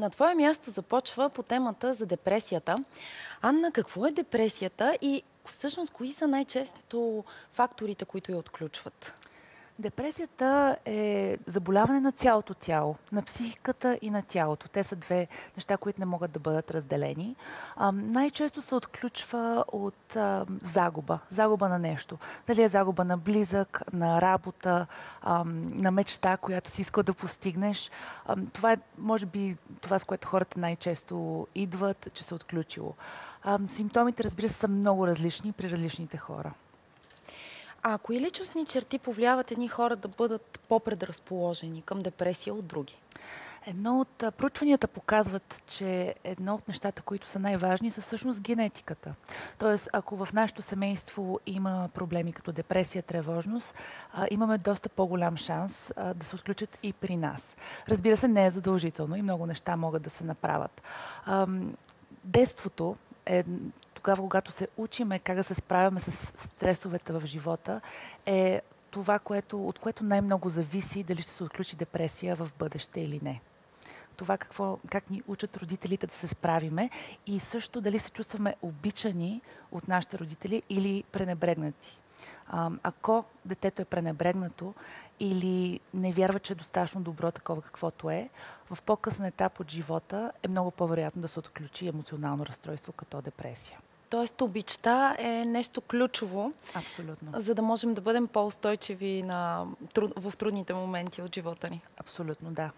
На твое място започва по темата за депресията. Анна, какво е депресията и всъщност кои са най-често факторите, които я отключват? Депресията е заболяване на цялото тяло, на психиката и на тялото. Те са две неща, които не могат да бъдат разделени. Най-често се отключва от загуба. Загуба на нещо. Дали е загуба на близък, на работа, на мечта, която си искал да постигнеш. Това е, може би, това, с което хората най-често идват, че се е отключило. Симптомите, разбира се, са много различни при различните хора. А кои личностни черти повлияват едни хора да бъдат по-предразположени към депресия от други? Едно от проучванията показват, че едно от нещата, които са най-важни, са всъщност генетиката. Тоест, ако в нашето семейство има проблеми като депресия, тревожност, имаме доста по-голям шанс да се отключат и при нас. Разбира се, не е задължително и много неща могат да се направят. Детството е тогава, когато се учиме как да се справяме с стресовете в живота, е това, от което най-много зависи дали ще се отключи депресия в бъдеще или не. Това как ни учат родителите да се справиме и също дали се чувстваме обичани от нашите родители или пренебрегнати. Ако детето е пренебрегнато или не вярва, че е достатъчно добро такова каквото е, в по-късен етап от живота е много по-вероятно да се отключи емоционално разстройство като депресия. Тоест обичта е нещо ключово, абсолютно, за да можем да бъдем по-устойчиви в трудните моменти от живота ни. Абсолютно, да.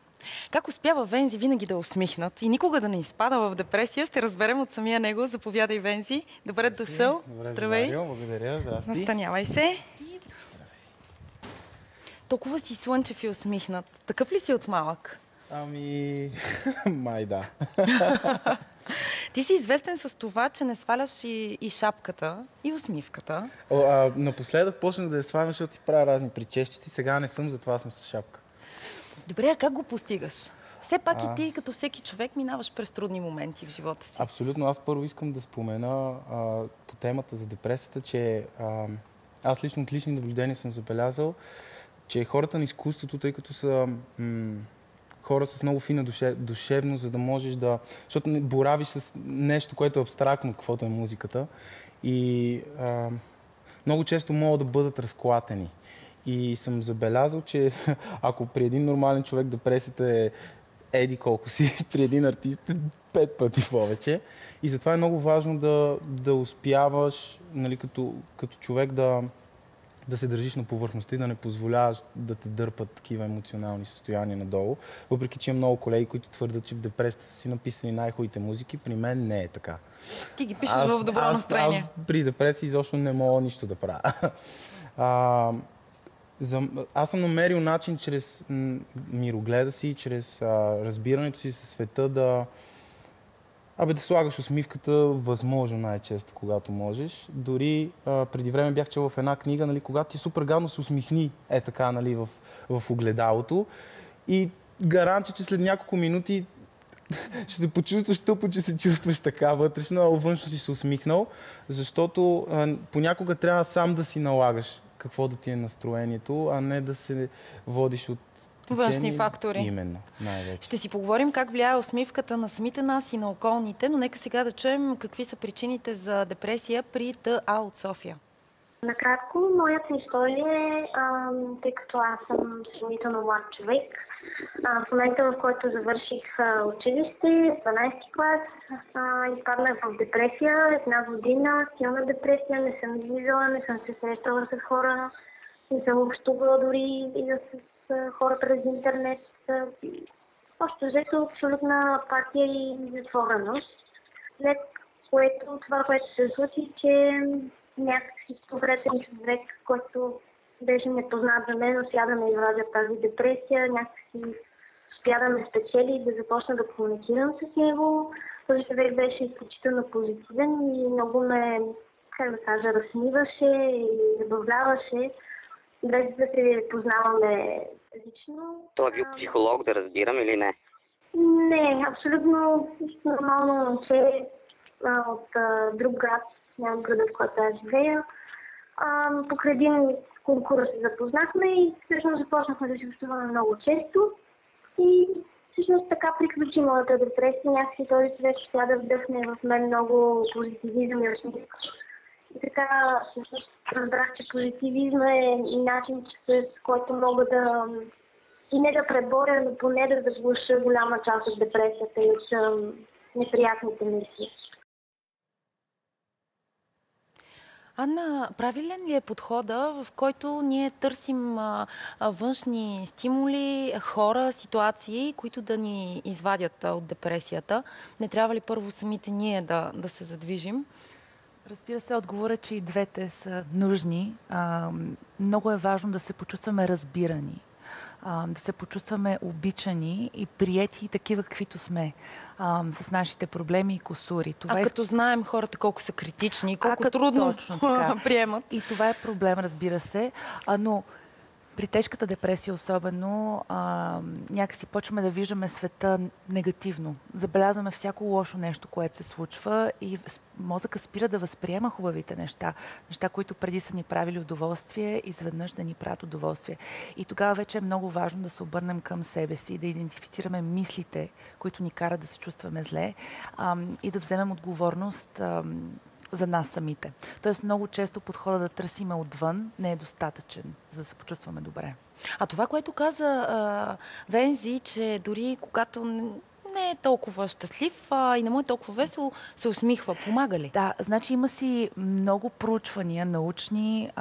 Как успява Вензи винаги да е усмихнат и никога да не изпада в депресия, ще разберем от самия него. Заповядай, Вензи. Добре дошъл. Здравей. Благодаря. Здрасти. Настанявай се. Толкова си слънчев и усмихнат. Такъв ли си от малък? Май да. Ти си известен с това, че не сваляш и шапката, и усмивката. Напоследък почнах да я свалям, защото си правя разни причещици. Сега не съм, затова съм с шапка. Добре, а как го постигаш? Все пак и ти, като всеки човек, минаваш през трудни моменти в живота си. Абсолютно. Аз първо искам да спомена по темата за депресията, че аз лично от лични наблюдения съм забелязал, че хората на изкуството, тъй като са хора с много фина душевност, за да можеш да... Защото не боравиш с нещо, което е абстрактно, каквото е музиката. И много често могат да бъдат разклатени. И съм забелязал, че ако при един нормален човек депресията е еди колко си, при един артист е 5 пъти повече. И затова е много важно да успяваш, нали, като човек да се държиш на повърхността и да не позволяваш да те дърпат такива емоционални състояния надолу. Въпреки че има много колеги, които твърдят, че в депресията са си написани най-хубавите музики, при мен не е така. Ти ги пишеш в добро настроение. Аз при депресия изобщо не мога нищо да правя. Аз съм намерил начин чрез мирогледа си, чрез разбирането си със света да слагаш усмивката възможно най-често, когато можеш. Дори преди време бях чел в една книга, нали, когато ти супер гадно се усмихни така, нали, в огледалото и гаранче, че след няколко минути ще се почувстваш тъпо, че се чувстваш така вътрешно, а външно си се усмихнал, защото понякога трябва сам да си налагаш какво да ти е настроението, а не да се водиш от външни фактори. Именно, най-вече. Ще си поговорим как влияе усмивката на самите нас и на околните, но нека сега да чуем какви са причините за депресия при ТА от София. Накратко, моята история е, тъй като аз съм сравнително млад човек, в момента, в който завърших училище, 12-ти клас, изпаднах в депресия, една година, силна депресия, не съм излизала, не съм се срещала с хора, не съм общувала дори и с хора през интернет. Общо взето абсолютна апатия и затвореност. След което това, което се случи, че някакси конкретен човек, който беше непознат за мен, успя да ме извади от тази депресия, някакси успя да ме спечели, да започна да комуникирам с него. Този човек беше изключително позитивен и много ме, как да кажа, разсмиваше и забавляваше, без да се познаваме лично. Той е бил психолог, да разбирам, или не? Не, абсолютно нормално момче от друг град, няма града, в който аз живея. Покрай един конкурс се запознахме и всъщност започнахме да се общуваме много често и всъщност така приключи моята депресия. Някакси този човек ще да вдъхне в мен много позитивизъм и усмивка. И така всъщност разбрах, че позитивизма е начин, с който мога да и не да преборя, но поне да заглуша голяма част от депресията и от неприятните мисли. Анна, правилен ли е подхода, в който ние търсим външни стимули, хора, ситуации, които да ни извадят от депресията? Не трябва ли първо самите ние да се задвижим? Разбира се, отговорът, че и двете са нужни. Много е важно да се почувстваме разбирани, да се почувстваме обичани и приети такива, каквито сме, с нашите проблеми и кусури. Това като знаем хората колко са критични, колко трудно точно така приемат. И това е проблем, разбира се, но при тежката депресия особено някакси почваме да виждаме света негативно. Забелязваме всяко лошо нещо, което се случва и мозъка спира да възприема хубавите неща. Неща, които преди са ни правили удоволствие, изведнъж да ни правят удоволствие. И тогава вече е много важно да се обърнем към себе си, да идентифицираме мислите, които ни карат да се чувстваме зле и да вземем отговорност за нас самите. Тоест много често подхода да търсиме отвън не е достатъчен, за да се почувстваме добре. А това, което каза Вензи, че дори когато не е толкова щастлив и не му е толкова весело, се усмихва. Помага ли? Да, значи има си много проучвания научни,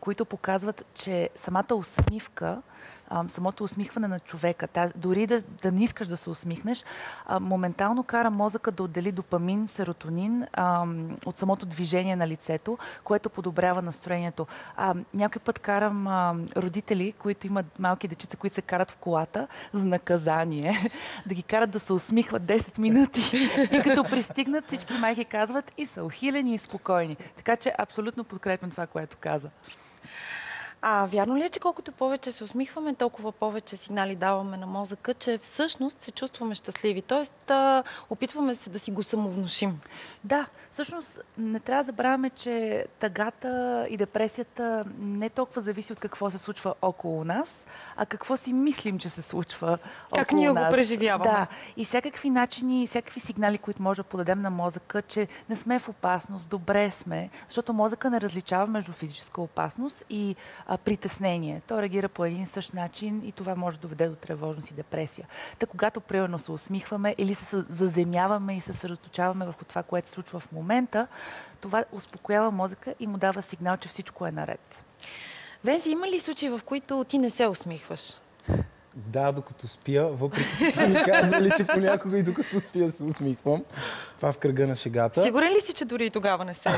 които показват, че самата усмивка, самото усмихване на човека, дори да не искаш да се усмихнеш, моментално кара мозъка да отдели допамин, серотонин от самото движение на лицето, което подобрява настроението. Някой път карам родители, които имат малки дечица, които се карат в колата за наказание, да ги карат да се усмихват 10 минути и като пристигнат, всички майки казват и са ухилени и спокойни. Така че абсолютно подкрепям това, което каза. Вярно ли е, че колкото повече се усмихваме, толкова повече сигнали даваме на мозъка, че всъщност се чувстваме щастливи? Тоест, опитваме се да си го самовнушим. Да, всъщност не трябва да забравяме, че тъгата и депресията не толкова зависи от какво се случва около нас, а какво си мислим, че се случва около нас. Как ние го преживяваме. Да, и всякакви начини, всякакви сигнали, които може да подадем на мозъка, че не сме в опасност, добре сме, защото мозъка не различава между физическа опасност и притеснение. Той реагира по един и същ начин и това може да доведе до тревожност и депресия. Та когато примерно се усмихваме или се заземяваме и се съсредоточаваме върху това, което се случва в момента, това успокоява мозъка и му дава сигнал, че всичко е наред. Вензи, има ли случаи, в които ти не се усмихваш? Да, докато спя, въпреки че са ми казвали, че понякога и докато спя се усмихвам. Това в кръга на шегата. Сигурен ли си, че дори и тогава не се?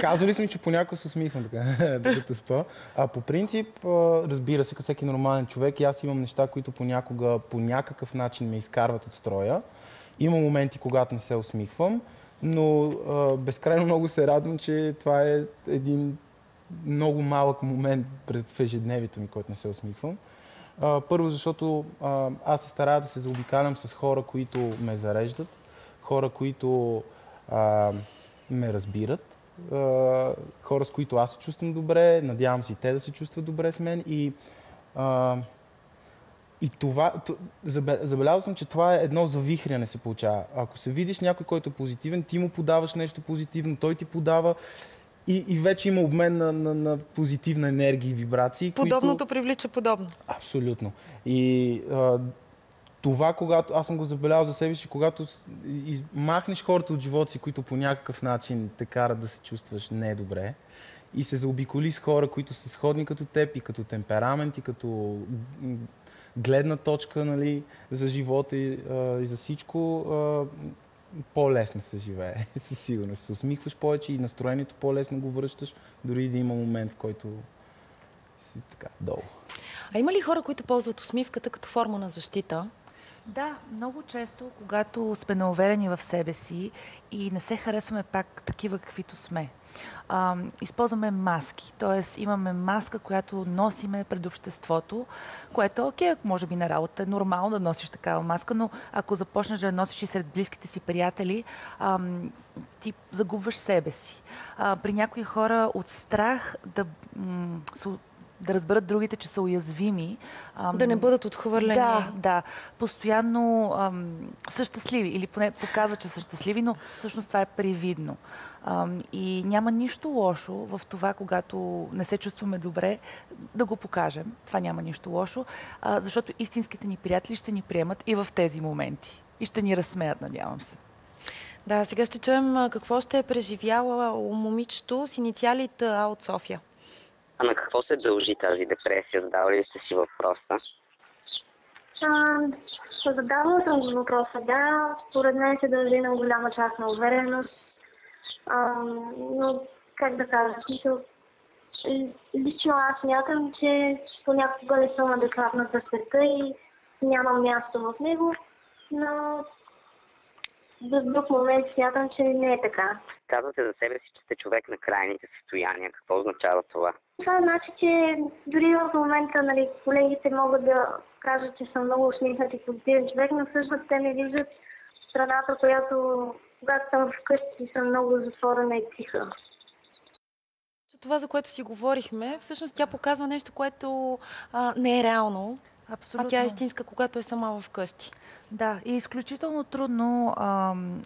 Казвали са ми, че понякога се усмихвам така, докато спа. По принцип, разбира се, като всеки нормален човек, и аз имам неща, които понякога по някакъв начин ме изкарват от строя. Има моменти, когато не се усмихвам, но безкрайно много се радвам, че това е един много малък момент в ежедневието ми, който не се усмихвам. Първо, защото аз се старая да се заобикалям с хора, които ме зареждат, хора, които ме разбират, хора, с които аз се чувствам добре, надявам се и те да се чувстват добре с мен. И това, забелязал съм, че това е едно завихряне се получава. Ако се видиш някой, който е позитивен, ти му подаваш нещо позитивно, той ти подава. И вече има обмен на позитивна енергия и вибрации. Подобното привлича подобно. Абсолютно. И това, когато аз съм го забелязал за себе си, когато махнеш хората от живота си, които по някакъв начин те карат да се чувстваш недобре, и се заобиколи с хора, които са сходни като теб и като темперамент, и като гледна точка, нали, за живота и за всичко, по-лесно се живее, със сигурност. Се усмихваш повече и настроението по-лесно го връщаш, дори да има момент, в който си така долу. А има ли хора, които ползват усмивката като форма на защита? Да, много често, когато сме неуверени в себе си и не се харесваме пак такива, каквито сме. Използваме маски, т.е. имаме маска, която носиме пред обществото, което е окей, може би на работа е нормално да носиш такава маска, но ако започнеш да я носиш и сред близките си приятели, ти загубваш себе си. При някои хора от страх да разберат другите, че са уязвими. Да не бъдат отхвърлени. Да. Постоянно са щастливи или поне показват, че са щастливи, но всъщност това е привидно. И няма нищо лошо в това, когато не се чувстваме добре, да го покажем. Това няма нищо лошо, защото истинските ни приятели ще ни приемат и в тези моменти. И ще ни разсмеят, надявам се. Да, сега ще чуем какво ще е преживяла момичето с инициалите А от София. А на какво се дължи тази депресия? Задавали ли сте си въпроса? Задавала съм го въпроса, да. Според мен се дължи на голяма част на увереност. Но, как да кажа, лично аз смятам, че понякога не съм адекватна за света и нямам място в него, но в друг момент смятам, че не е така. Казвате за себе си, че сте човек на крайните състояния. Какво означава това? Това значи, че дори в момента колегите могат да кажат, че съм много усмихнат и позитивен човек, но всъщност те не виждат страната, която, когато съм вкъщи, съм много затворена и тиха. Това, за което си говорихме, всъщност тя показва нещо, което не е реално. Абсолютно. А тя е истинска, когато е сама вкъщи. Да, и изключително трудно,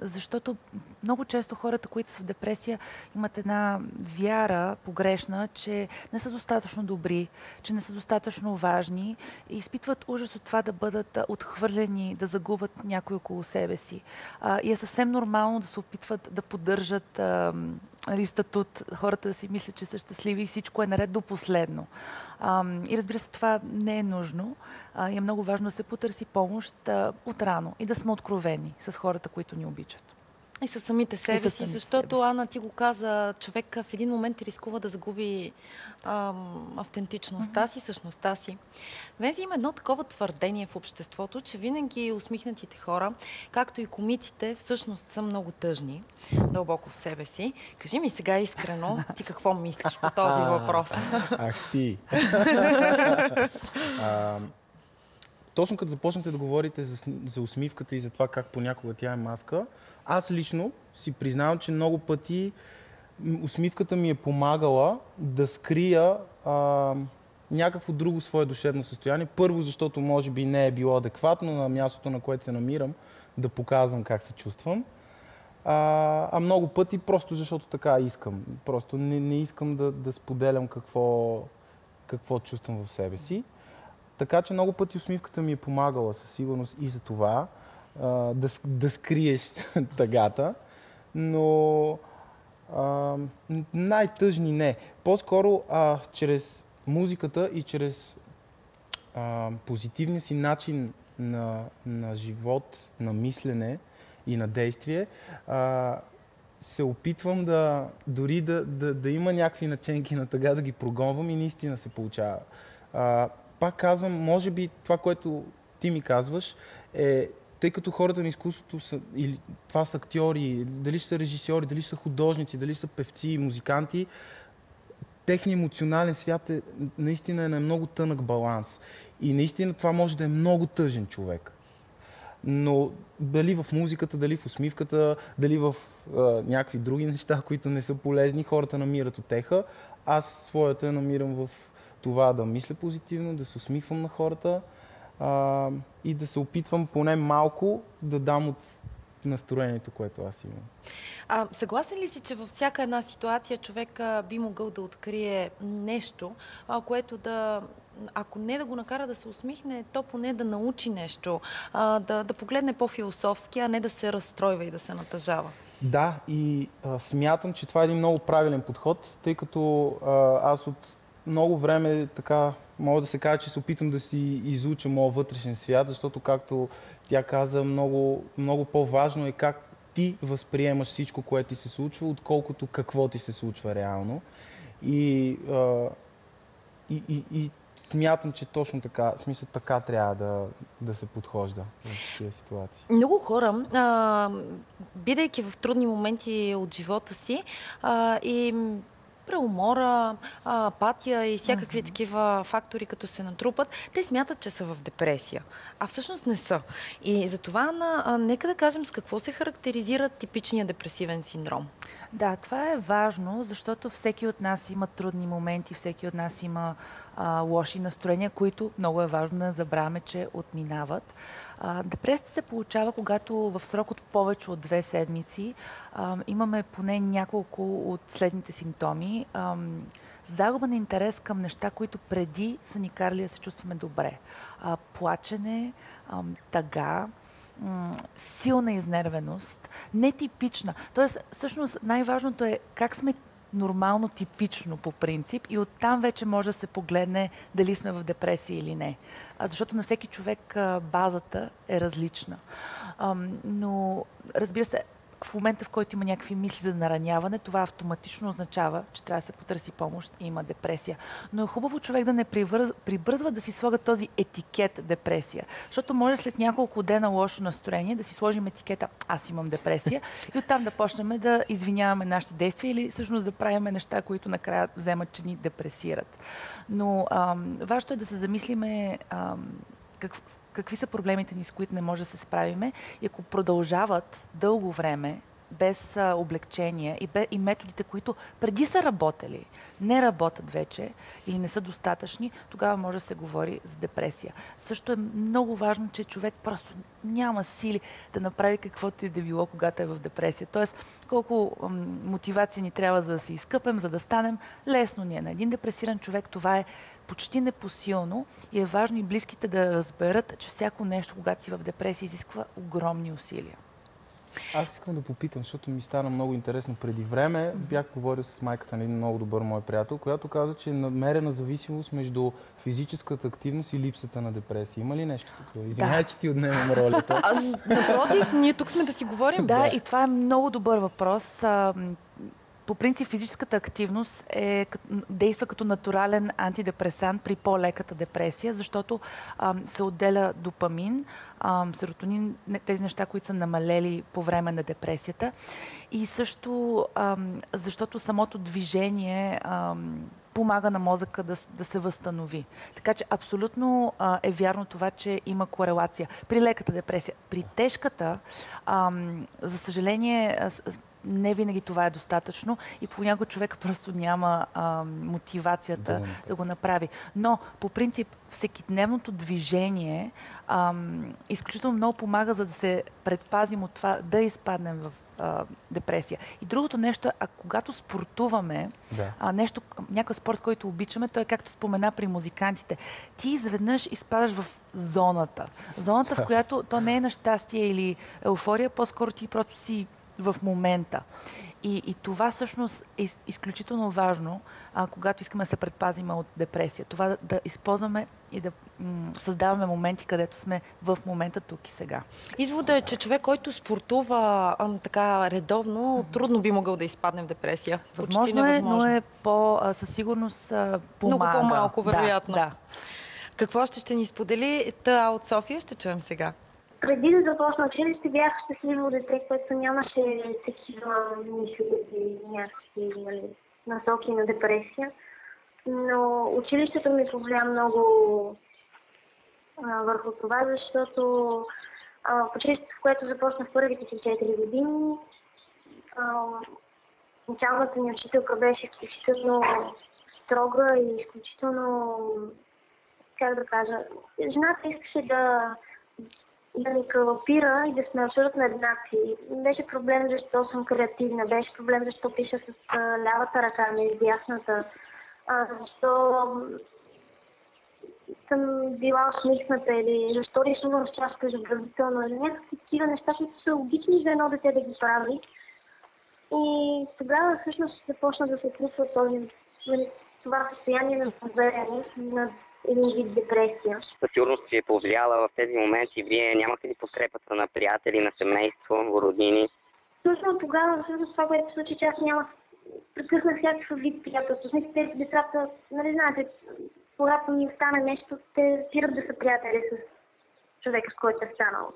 защото много често хората, които са в депресия, имат една вяра погрешна, че не са достатъчно добри, че не са достатъчно важни и изпитват ужас от това да бъдат отхвърлени, да загубят някой около себе си. И е съвсем нормално да се опитват да поддържат статут, хората да си мислят, че са щастливи и всичко е наред до последно. И разбира се, това не е нужно. И е много важно да се потърси помощ отрано и да сме откровени с хората, които ни обичат. И със самите себе си, защото Ана, ти го каза, човек в един момент рискува да загуби автентичността си, същността си. Вензи, има едно такова твърдение в обществото, че винаги усмихнатите хора, както и комиците, всъщност са много тъжни, дълбоко в себе си. Кажи ми сега искрено, ти какво мислиш по този въпрос? Ах ти! Точно като започнете да говорите за усмивката и за това как понякога тя е маска, аз лично си признавам, че много пъти усмивката ми е помагала да скрия някакво друго свое душевно състояние. Първо, защото може би не е било адекватно на мястото, на което се намирам, да показвам как се чувствам. А много пъти просто защото така искам. Просто не искам да споделям какво чувствам в себе си. Така че много пъти усмивката ми е помагала със сигурност и за това да скриеш тъгата, но най-тъжни не. По-скоро чрез музиката и чрез позитивния си начин на живот, на мислене и на действие, се опитвам дори да има някакви наченки на тъга, да ги прогонвам и наистина се получава. Пак казвам, може би това, което ти ми казваш, е, тъй като хората на изкуството са, или това са актьори, дали са режисьори, дали са художници, дали са певци, музиканти, техният емоционален свят наистина е на много тънък баланс. И наистина това може да е много тъжен човек. Но дали в музиката, дали в усмивката, дали в някакви други неща, които не са полезни, хората намират утеха. Аз своята я намирам в това да мисля позитивно, да се усмихвам на хората и да се опитвам поне малко да дам от настроението, което аз имам. Съгласен ли си, че във всяка една ситуация човек би могъл да открие нещо, което да, ако не да го накара да се усмихне, то поне да научи нещо, да погледне по-философски, а не да се разстройва и да се натъжава? Да, и смятам, че това е един много правилен подход, тъй като аз от много време така мога да се каже, че се опитвам да си изуча моят вътрешен свят, защото както тя каза, много, много по-важно е как ти възприемаш всичко, което ти се случва, отколкото какво ти се случва реално. И смятам, че точно така, в смисъл така трябва да се подхожда в тези ситуации. Много хора, бидейки в трудни моменти от живота си и преумора, апатия и всякакви такива фактори, като се натрупат, те смятат, че са в депресия, а всъщност не са. И затова нека да кажем с какво се характеризира типичният депресивен синдром. Да, това е важно, защото всеки от нас има трудни моменти, всеки от нас има лоши настроения, които много е важно да не забравяме, че отминават. Депресията се получава, когато в срок от повече от 2 седмици имаме поне няколко от следните симптоми. Загуба на интерес към неща, които преди са ни карали да се чувстваме добре. Плачене, тъга, силна изнервеност, нетипична. Тоест, всъщност най-важното е как сме нормално, типично по принцип и оттам вече може да се погледне дали сме в депресия или не. Защото на всеки човек базата е различна. Но, разбира се, в момента, в който има някакви мисли за нараняване, това автоматично означава, че трябва да се потърси помощ и има депресия. Но е хубаво човек да не прибързва да си слага този етикет депресия. Защото може след няколко дена лошо настроение да си сложим етикета аз имам депресия и оттам да почнем да извиняваме нашите действия или всъщност да правим неща, които накрая вземат, че ни депресират. Но важно е да се замислиме какви са проблемите ни, с които не може да се справиме и ако продължават дълго време без облегчение и методите, които преди са работели, не работят вече или не са достатъчни, тогава може да се говори за депресия. Също е много важно, че човек просто няма сили да направи каквото и да било, когато е в депресия. Тоест, колко мотивация ни трябва за да се изкъпем, за да станем, лесно ни е. На един депресиран човек това е почти непосилно и е важно и близките да разберат, че всяко нещо, когато си в депресия, изисква огромни усилия. Аз искам да попитам, защото ми стана много интересно. Преди време бях говорил с майката на един много добър мой приятел, която каза, че е надмерена зависимост между физическата активност и липсата на депресия. Има ли нещо такова? Извинявай, че ти отнемам ролята. Напротив, ние тук сме да си говорим. Да, и това е много добър въпрос. По принцип физическата активност действа като натурален антидепресант при по-леката депресия, защото се отделя допамин, серотонин, тези неща, които са намалели по време на депресията. И също защото самото движение помага на мозъка да се възстанови. Така че абсолютно е вярно това, че има корелация. При леката депресия. При тежката, за съжаление, не винаги това е достатъчно и понякога човека просто няма мотивацията да го направи. Но по принцип всекидневното движение изключително много помага, за да се предпазим от това да изпаднем в депресия. И другото нещо е, когато спортуваме, някакъв спорт, който обичаме, той е както спомена при музикантите. Ти изведнъж изпадаш в зоната. Зоната, в която то не е на щастие или еуфория, по-скоро ти просто си в момента. И това всъщност е изключително важно, когато искаме да се предпазим от депресия. Това да използваме и да създаваме моменти, където сме в момента тук и сега. Изводът е, че човек, който спортува така редовно, трудно би могъл да изпадне в депресия. Възможно е, но е със сигурност помага. Много по-малко, вероятно. Да. Какво ще ни сподели Та от София? Ще чуем сега. Преди да започна училище бях щастливо дете, което нямаше такива мисли и някакви насоки на депресия. Но училището ми повлия много върху това, защото в училището, в което започнах първите си 4 години, началната ми учителка беше изключително строга и изключително, как да кажа, жената искаше да ни калапира и да сме абсолютно еднакви. Беше проблем защо съм креативна, беше проблем защо пиша с лявата ръка, не с дясната, защо съм била усмихната или защо рисувам с чашка изобразително, или някакви такива неща, които са логични за едно дете да ги прави. И тогава всъщност започна да се случва това състояние на съзвереност, на един вид депресия. Със сигурност си е повлияла в тези моменти. Вие нямате ли подкрепата на приятели, на семейство, роднини? Точно тогава, всъщност това, което се случи, че аз нямах прекъснах всякакъв вид приятелство. Смисъл, тези децата, нали знаете, когато ми остане нещо, те спират да са приятели с човека, с който е станал.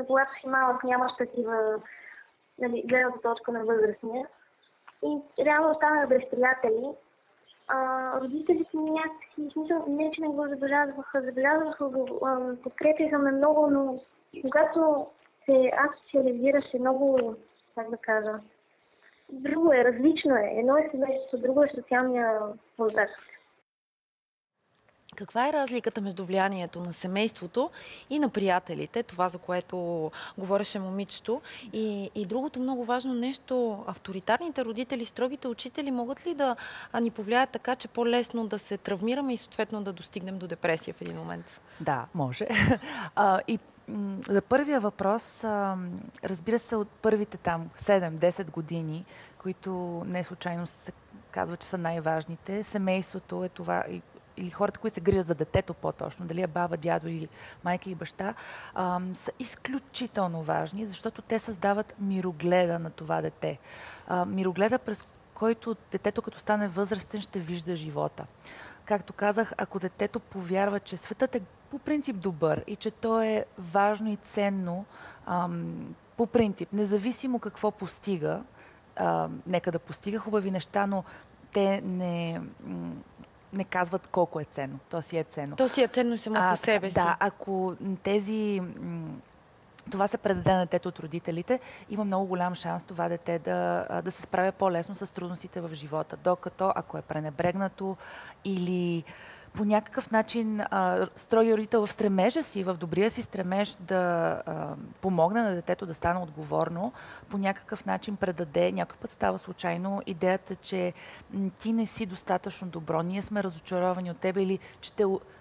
Когато си малък, нямаш такива гледната точка на възрастния. И реално останах без приятели. Родителите ми някакси, смисъл, не че не го забелязваха го, подкрепяха ме много, но когато се асоциализираше много, как да кажа, друго е, различно е. Едно е семейството, друго е социалния възраст. Каква е разликата между влиянието на семейството и на приятелите, това за което говореше момичето? И другото много важно нещо, авторитарните родители, строгите учители могат ли да ни повлияят така, че по-лесно да се травмираме и съответно да достигнем до депресия в един момент? Да, може. За първия въпрос, разбира се, от първите там 7-10 години, които не случайно се казва, че са най-важните, семейството е това, или хората, които се грижат за детето по-точно, дали е баба, дядо или майка и баща, са изключително важни, защото те създават мирогледа на това дете. Мирогледа, през който детето, като стане възрастен, ще вижда живота. Както казах, ако детето повярва, че светът е по принцип добър и че то е важно и ценно, по принцип, независимо какво постига, нека да постига хубави неща, но те не казват колко е ценно. То си е ценно. То си е ценно само по себе си. Да, ако това се предаде на детето от родителите, има много голям шанс това дете да се справя по-лесно с трудностите в живота. Докато ако е пренебрегнато или по някакъв начин строгия родител в стремежа си, в добрия си стремеж да помогне на детето да стане отговорно, по някакъв начин предаде, някой път става случайно, идеята, че ти не си достатъчно добро, ние сме разочаровани от тебе или че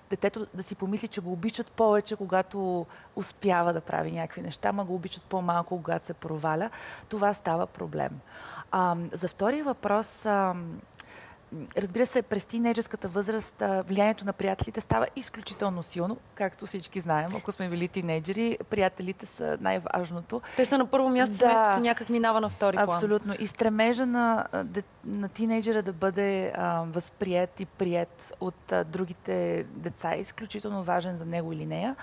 детето да си помисли, че го обичат повече, когато успява да прави някакви неща, ма го обичат по-малко, когато се проваля, това става проблем. За втория въпрос, разбира се, през тинейджерската възраст влиянието на приятелите става изключително силно, както всички знаем. Ако сме били тинейджери, приятелите са най-важното. Те са на първо място, семейството някак минава на втори план. Абсолютно. И стремежа на тинейджера да бъде възприет и приет от другите деца е изключително важен за него или нея.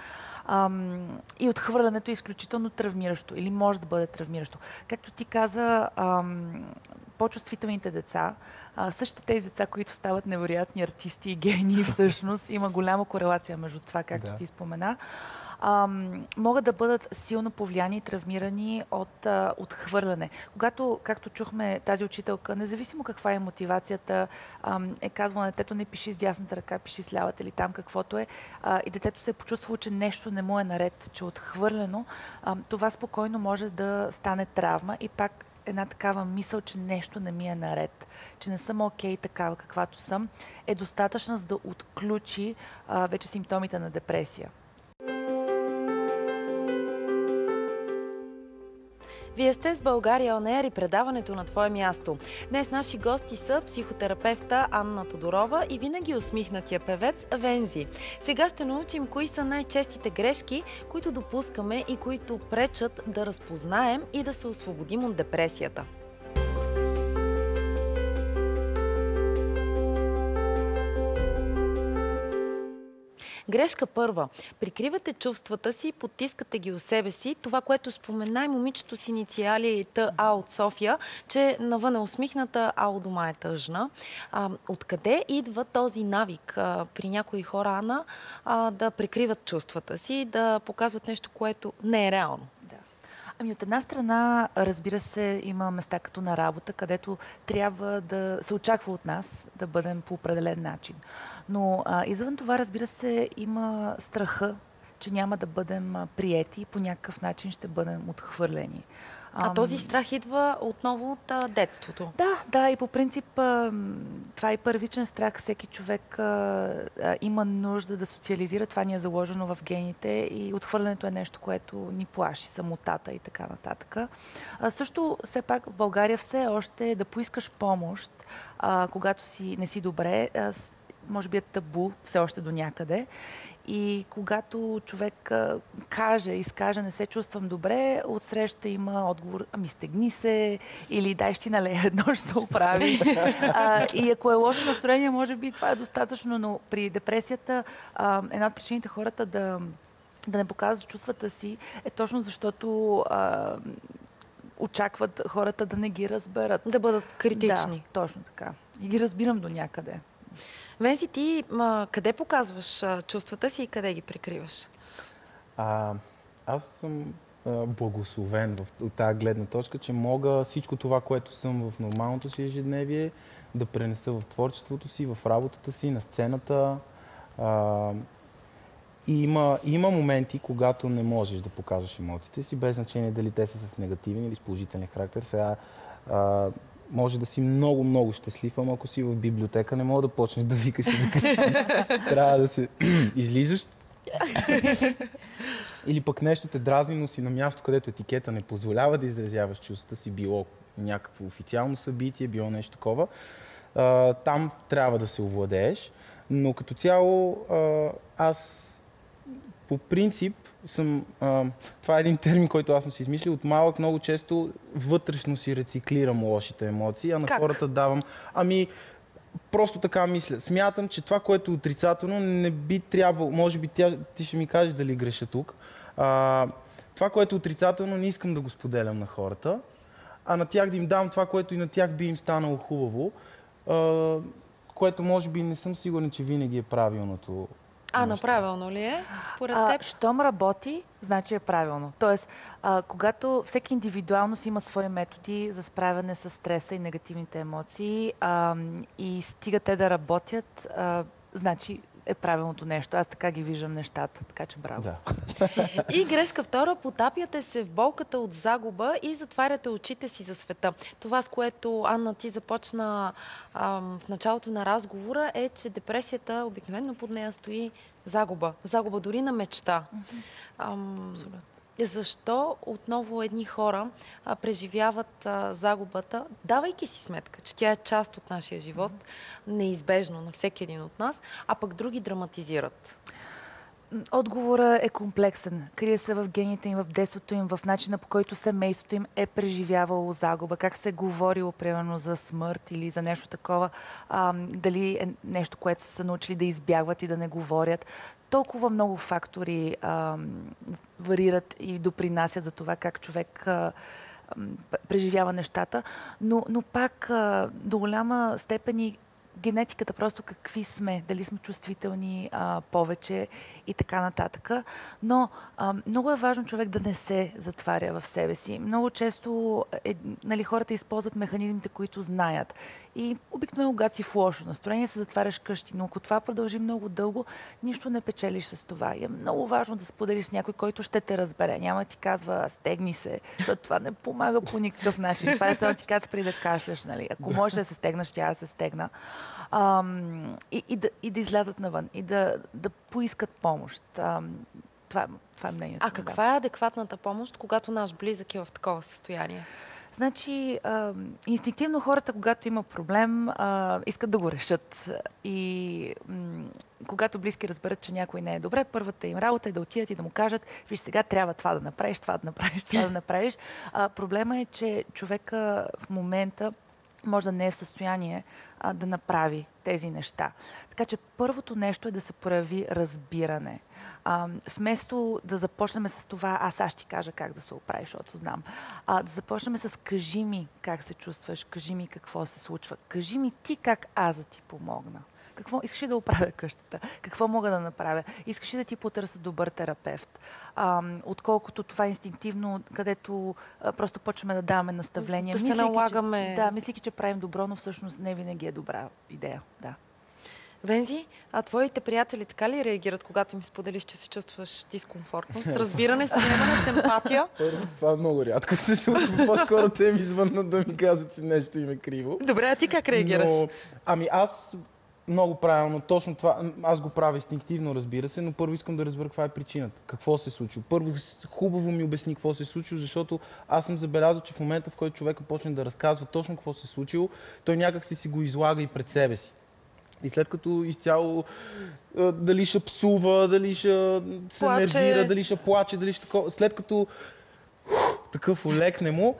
И отхвърлянето е изключително травмиращо или може да бъде травмиращо. Както ти каза, по-чувствителните деца, същите тези деца, които стават невероятни артисти и гении, всъщност има голяма корелация между това, както ти спомена, могат да бъдат силно повлияни и травмирани от отхвърляне. Когато, както чухме тази учителка, независимо каква е мотивацията, е казвала на детето: не пиши с дясната ръка, пиши с лявата или там каквото е, и детето се е почувствало, че нещо не му е наред, че е отхвърлено, това спокойно може да стане травма и пак една такава мисъл, че нещо не ми е наред, че не съм окей такава каквато съм, е достатъчна, за да отключи вече симптомите на депресия. Вие сте с България On Air и предаването на Твое място. Днес наши гости са психотерапевта Анна Тодорова и винаги усмихнатия певец Вензи. Сега ще научим кои са най-честите грешки, които допускаме и които пречат да разпознаем и да се освободим от депресията. Грешка първа. Прикривате чувствата си, потискате ги у себе си. Това, което спомена и момичето с инициали ТА от София, че навън е усмихната, а у дома е тъжна. Откъде идва този навик при някои хора, Ана, да прикриват чувствата си, да показват нещо, което не е реално? Ами от една страна, разбира се, има места като на работа, където трябва да се очаква от нас да бъдем по определен начин. Но извън това, разбира се, има страха, че няма да бъдем приети и по някакъв начин ще бъдем отхвърлени. А този страх идва отново от детството? Да, и по принцип това е първичен страх. Всеки човек има нужда да социализира. Това ни е заложено в гените и отхвърлянето е нещо, което ни плаши, самотата и така нататък. Също, все пак, в България все още да поискаш помощ, когато не си добре, може би е табу все още до някъде. И когато човек изкаже, не се чувствам добре, отсреща има отговор: ами стегни се, или дай ще ти налея едно, ще се оправиш. И ако е лошо настроение, може би това е достатъчно, но при депресията една от причините хората да не показват чувствата си е точно защото очакват хората да не ги разберат. Да бъдат критични. Да, точно така. И ги разбирам до някъде. Вензи, ти къде показваш чувствата си и къде ги прикриваш? Аз съм благословен от тази гледна точка, че мога всичко това, което съм в нормалното си ежедневие, да пренеса в творчеството си, в работата си, на сцената. И има моменти, когато не можеш да покажеш емоциите си, без значение дали те са с негативен или с положителен характер. Сега може да си много, много щастлив, ама ако си в библиотека, не мога да почнеш да викаш и да кричиш. Трябва да се излизаш. Или пък нещо те дразни, но си на място, където етикета не позволява да изразяваш чувствата си, било някакво официално събитие, било нещо такова. Там трябва да се овладееш. Но като цяло аз по принцип съм... това е един термин, който аз съм си измислил. От малък много често вътрешно си рециклирам лошите емоции, а на хората давам... Просто така мисля. Смятам, че това, което е отрицателно, не би трябвало... Може би ти ще ми кажеш дали греша тук. Това, което е отрицателно, не искам да го споделям на хората, а на тях да им дам това, което и на тях би им станало хубаво, което може би не съм сигурен, че винаги е правилното. Правилно ли е? Според теб? Щом работи, значи е правилно. Тоест, когато всеки индивидуално си има свои методи за справяне с стреса и негативните емоции и стига те да работят, значи е правилното нещо. Аз така ги виждам нещата, така че браво. Да. И грешка втора, потапяте се в болката от загуба и затваряте очите си за света. Това, с което, Анна, ти започна в началото на разговора, е, че депресията, обикновено под нея стои загуба. Загуба дори на мечта. Абсолютно. Защо отново едни хора преживяват загубата, давайки си сметка, че тя е част от нашия живот, неизбежно на всеки един от нас, а пък други драматизират? Отговорът е комплексен. Крие се в гените им, в детството им, в начина, по който семейството им е преживявало загуба, как се е говорило, примерно, за смърт или за нещо такова, дали е нещо, което са научили да избягват и да не говорят. Толкова много фактори варират и допринасят за това как човек преживява нещата, но пак до голяма степен и генетиката, просто какви сме, дали сме чувствителни повече и така нататък. Но много е важно човек да не се затваря в себе си. Много често хората използват механизмите, които знаят. И обикновено, когато си в лошо настроение, се затваряш къщи. Но ако това продължи много дълго, нищо не печелиш с това. И е много важно да споделиш с някой, който ще те разбере. Няма да ти казва, стегни се, защото това не помага по никакъв начин. Това е само ти казва преди да кашляш. Нали? Ако можеш да се стегнаш, тя да се стегна. И да излязат навън. И да поискат помощ. Това е мнението. А каква е адекватната помощ, когато наш близък е в такова състояние? Значи, инстинктивно хората, когато има проблем, искат да го решат. И когато близки разберат, че някой не е добре, първата им работа е да отидат и да му кажат: виж, сега трябва това да направиш, това да направиш, това да направиш. Проблема е, че човека в момента може да не е в състояние да направи тези неща. Така че първото нещо е да се прояви разбиране. Вместо да започнем с това, аз ще ти кажа как да се оправиш, защото знам. Да започнем с: кажи ми как се чувстваш, кажи ми какво се случва, кажи ми ти как аз да ти помогна. Какво искаш ли да оправя къщата? Какво мога да направя? Искаш ли да ти потърся добър терапевт? Отколкото това инстинктивно, където просто почваме да даваме наставления. Да се налагаме. Да, мислики, че правим добро, но всъщност не винаги е добра идея. Да. Вензи, а твоите приятели така ли реагират, когато им споделиш, че се чувстваш дискомфортно? С разбиране, с приемане, с емпатия? Първо, това много рядко се случва. По-скоро те ми звъннат да ми казват, че нещо им е криво. Добре, а ти как реагираш? Аз много правилно, точно това. Аз го правя инстинктивно, разбира се, но първо искам да разбера каква е причината. Какво се случва. Първо хубаво ми обясни какво се случва, защото аз съм забелязал, че в момента, в който човека почне да разказва точно какво се случило, той някак си го излага и пред себе си. И след като изцяло дали ще псува, дали ще се нервира, дали ще плаче, дали ще такова, след като такъв олекне му,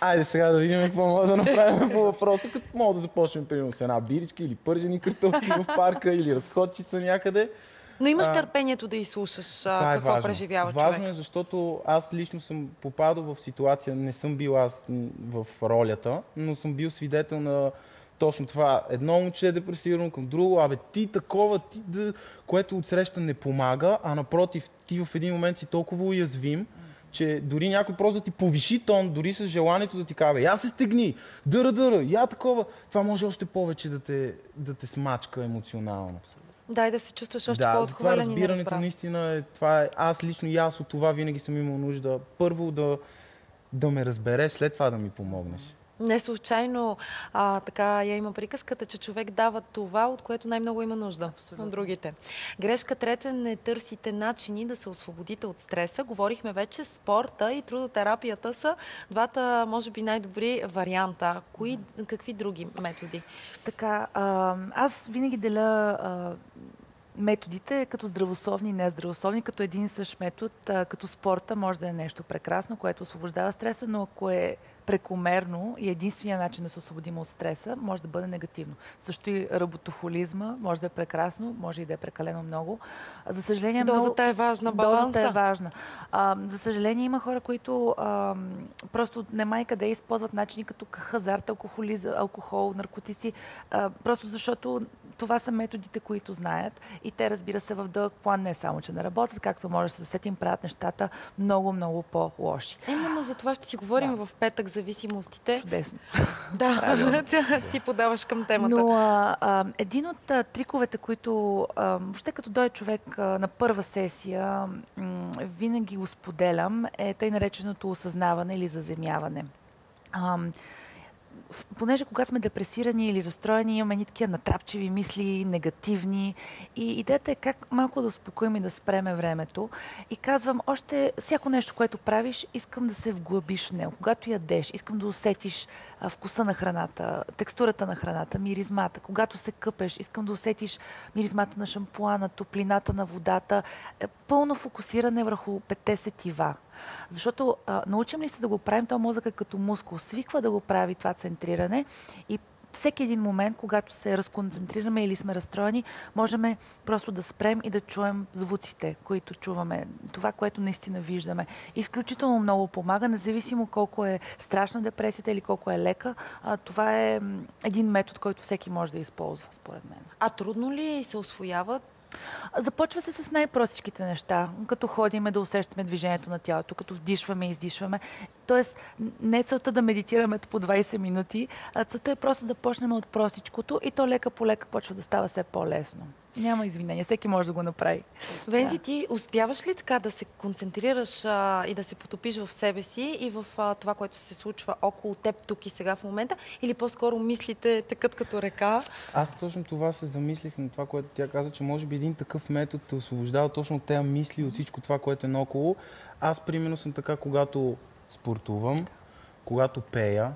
айде сега да видим какво мога да направим по въпроса, като мога да започнем примерно с една биричка или пържени картофи в парка или разходчица някъде. Но имаш търпението да изслушаш какво преживява човек. Важно е, защото аз лично съм попадал в ситуация, не съм бил аз в ролята, но съм бил свидетел на точно това. Едно момче е депресирано към друго, ти такова, което отсреща не помага, а напротив, ти в един момент си толкова уязвим, че дори някой просто да ти повиши тон, дори с желанието да ти каже, я се стегни, дъра, я такова, това може още повече да те смачка емоционално. Да, и да се чувстваш още Да, затова по-отхвърлен и разбирането неразбран. наистина това е, аз лично и аз от това винаги съм имал нужда. Първо да ме разбере, след това да ми помогнеш. Не случайно така я има приказката, че човек дава това, от което най-много има нужда от другите. Грешка трета, не търсите начини да се освободите от стреса. Говорихме вече, спорта и трудотерапията са двата, може би, най-добри варианта. Какви други методи? Така, аз винаги деля методите като здравословни и нездравословни, като един и същ метод, като спорта може да е нещо прекрасно, което освобождава стреса, но ако е прекомерно и единствения начин да се освободим от стреса, може да бъде негативно. Също и работохолизма може да е прекрасно, може и да е прекалено много. За съжаление, Дозата е важна, баланса. Дозата е важна. За съжаление, има хора, които просто нема и къде използват начини като хазарт, алкохол, наркотици, просто защото това са методите, които знаят и те, разбира се, в дълъг план не само, че не работят, както може да се досетим, правят нещата много, много по-лоши. Именно за това ще си говорим в петък, зависимостите. Чудесно. Да, ти подаваш към темата. Но един от триковете, които въобще като дойде човек на първа сесия, винаги го споделям, е тъй нареченото осъзнаване или заземяване. Понеже когато сме депресирани или разстроени, имаме ни такива натрапчиви мисли, негативни. И идеята е как малко да успокоим и да спреме времето. И казвам, още всяко нещо, което правиш, искам да се вглъбиш в него. Когато ядеш, искам да усетиш вкуса на храната, текстурата на храната, миризмата. Когато се къпеш, искам да усетиш миризмата на шампуана, топлината на водата. Пълно фокусиране върху 5 сетива. Защото научим ли се да го правим, то мозъкът като мускул свиква да го прави това центриране и всеки един момент, когато се разконцентрираме или сме разстроени, можем просто да спрем и да чуем звуците, които чуваме, това, което наистина виждаме. Изключително много помага, независимо колко е страшна депресията или колко е лека. Това е един метод, който всеки може да използва, според мен. А трудно ли се усвояват? Започва се с най-простичките неща, като ходиме да усещаме движението на тялото, като вдишваме и издишваме. Тоест, не е целта да медитираме по 20 минути, а целта е просто да почнем от простичкото и то лека по лека почва да става все по-лесно. Няма извинения, всеки може да го направи. Вензи, ти успяваш ли така да се концентрираш и да се потопиш в себе си и в това, което се случва около теб тук и сега в момента? Или по-скоро мислите текат като река? Аз точно това се замислих на това, което тя каза, че може би един такъв метод те освобождава точно от тези мисли, от всичко това, което е наоколо. Аз, примерно, съм така, когато спортувам, когато пея.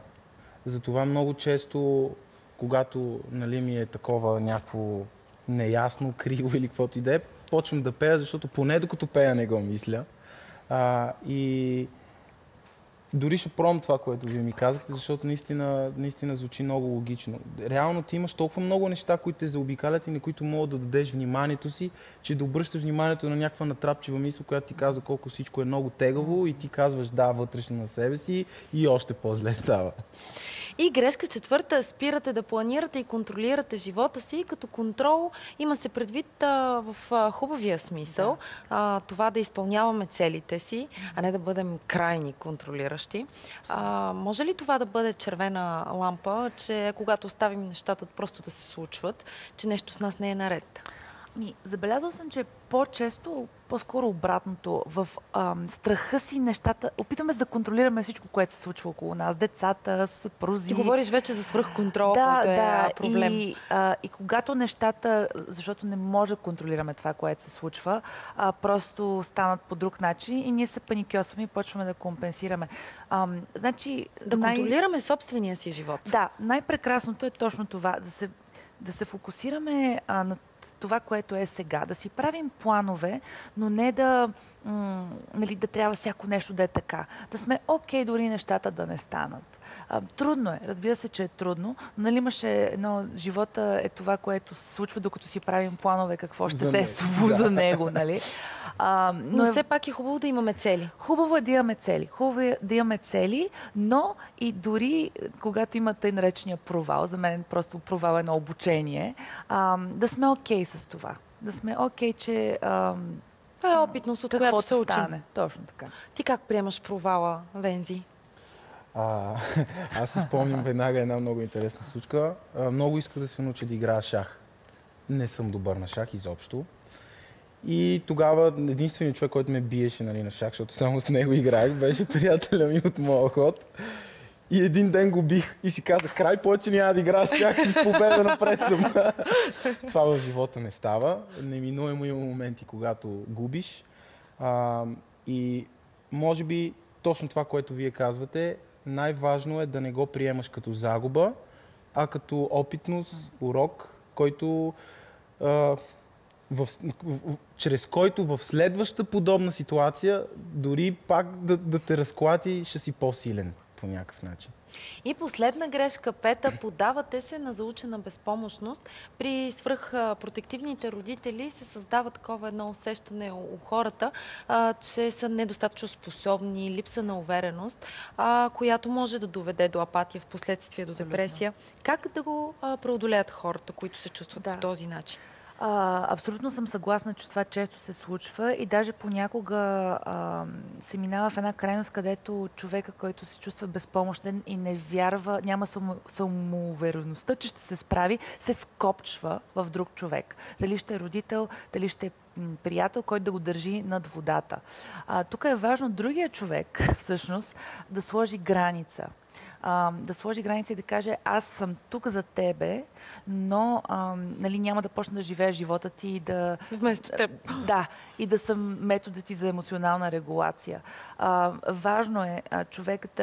Затова много често, когато ми е такова някакво неясно, криво или каквото и да е, почвам да пея, защото поне докато пея не го мисля. И дори ще пробвам това, което вие ми казахте, защото наистина звучи много логично. Реално ти имаш толкова много неща, които те заобикалят и на които могат да дадеш вниманието си, че да обръщаш вниманието на някаква натрапчива мисъл, която ти казва колко всичко е много тегаво и ти казваш да вътрешно на себе си и още по-зле става. И грешка четвърта, спирате да планирате и контролирате живота си. Като контрол има се предвид в хубавия смисъл. Да. Това да изпълняваме целите си, а не да бъдем крайни контролиращи. Може ли това да бъде червена лампа, че когато оставим нещата просто да се случват, че нещо с нас не е наред? Забелязал съм, че по-често, по-скоро обратното, в страха си нещата, опитваме се да контролираме всичко, което се случва около нас, децата, съпрузи. Ти говориш вече за свръхконтрол, който е проблем. И когато нещата, защото не може да контролираме това, което се случва, просто станат по друг начин и ние се паникьосваме и почваме да компенсираме. Да контролираме собствения си живот. Да, най-прекрасното е точно това, да се фокусираме на това, което е сега. Да си правим планове, но не да трябва всяко нещо да е така. Да сме окей, дори нещата да не станат. Трудно е. Разбира се, че е трудно. Но имаше живота е това, което се случва, докато си правим планове, какво ще се случва за него, нали? Но все пак е хубаво да имаме цели. Хубаво е да имаме цели. Хубаво е да имаме цели, но и дори когато има тъй наречения провал, за мен просто провал е на обучение, да сме окей с това. Да сме окей, че Това е опитност, от която се учим. стане. Точно така. Ти как приемаш провала, Вензи? Аз си спомням веднага една много интересна случка. Много исках да се науча да играя шах. Не съм добър на шах изобщо. И тогава единственият човек, който ме биеше, нали, на шах, защото само с него играех, беше приятеля ми от моя ход. И един ден го бих и си казах, край, повече няма да играя с шах и с победа напред съм. Това в живота не става. Неминуемо има моменти, когато губиш. И може би точно това, което вие казвате, най-важно е да не го приемаш като загуба, а като опитност, урок, който, чрез който в следваща подобна ситуация дори пак да те разклати, ще си по-силен по някакъв начин. И последна грешка, пета, подавате се на заучена безпомощност. При свръхпротективните родители се създава такова едно усещане у хората, че са недостатъчно способни, липса на увереност, която може да доведе до апатия, в последствие до депресия. Как да го преодолеят хората, които се чувстват по този начин? Абсолютно съм съгласна, че това често се случва и даже понякога се минава в една крайност, където човека, който се чувства безпомощен и не вярва, няма самоувереността, че ще се справи, се вкопчва в друг човек. Дали ще е родител, дали ще е приятел, който да го държи над водата. Тук е важно другия човек всъщност да сложи граница. Да сложи граница и да каже, аз съм тук за тебе, но нали, няма да почна да живея живота ти и да... Вместо теб. Да, и да съм методът ти за емоционална регулация. Важно е човекът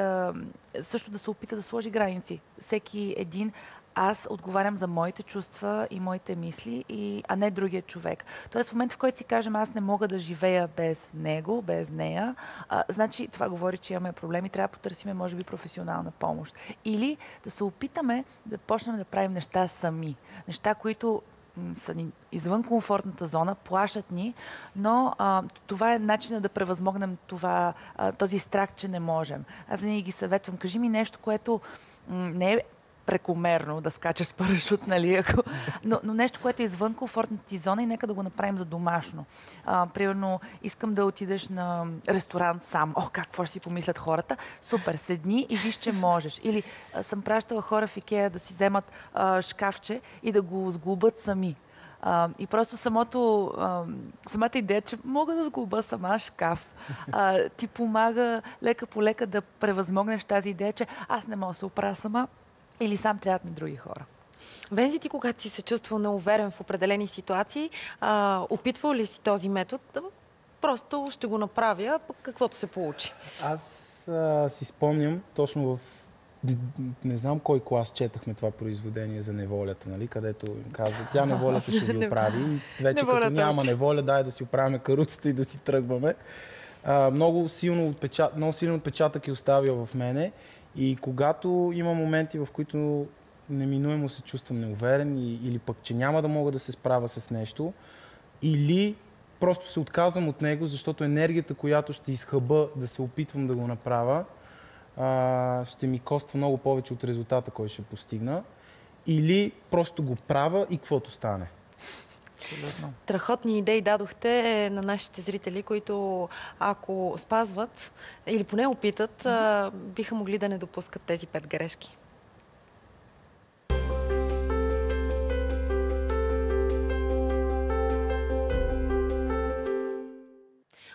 също да се опита да сложи граници. Всеки един, аз отговарям за моите чувства и моите мисли, а не другия човек. Тоест в момента, в който си кажем, аз не мога да живея без него, без нея, значи това говори, че имаме проблеми, трябва да потърсим, може би, професионална помощ. Или да се опитаме да почнем да правим неща сами. Неща, които са ни извън комфортната зона, плашат ни, но това е начинът да превъзмогнем този страх, че не можем. Аз винаги ги съветвам, кажи ми нещо, което не е прекомерно да скачаш с парашут, нали? Но нещо, което е извън комфортната ти зона и нека да го направим за домашно. Примерно, искам да отидеш на ресторант сам. Какво ще си помислят хората? Супер, седни и виж, че можеш. Или съм пращала хора в Икеа да си вземат шкафче и да го сглобят сами. И просто самата идея, че мога да сглоба сама шкаф, ти помага лека по лека да превъзмогнеш тази идея, че аз не мога да се оправя сама, или сам трябват ми други хора. Вензи, ти когато си се чувствал неуверен в определени ситуации, опитвал ли си този метод? Просто ще го направя, каквото се получи. Аз си спомням точно не знам кой клас четахме това произведение за неволята, нали? Където им казва, тя неволята ще ви оправи. И вече като няма неволя, дай да си оправяме каруцата и да си тръгваме. Много силен отпечатък е оставил в мене. И когато има моменти, в които неминуемо се чувствам неуверен или пък, че няма да мога да се справя с нещо, или просто се отказвам от него, защото енергията, която ще изхъба да се опитвам да го направя, ще ми коства много повече от резултата, който ще постигна, или просто го правя и каквото стане. Страхотни идеи дадохте на нашите зрители, които ако спазват или поне опитат, биха могли да не допускат тези 5 грешки.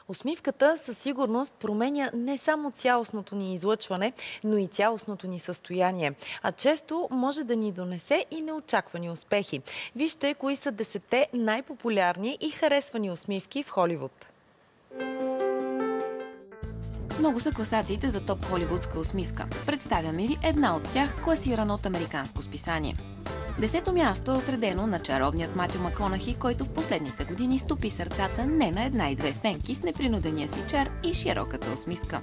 Усмивката със сигурност променя не само цялостното ни излъчване, но и цялостното ни състояние. А често може да ни донесе и неочаквани успехи. Вижте кои са 10-те най-популярни и харесвани усмивки в Холивуд. Много са класациите за топ холивудска усмивка. Представяме ви една от тях, класирана от американско списание. 10-то място е отредено на чаровният Матю Маконахи, който в последните години стопи сърцата не на една и две фенки с непринудения си чар и широката усмивка.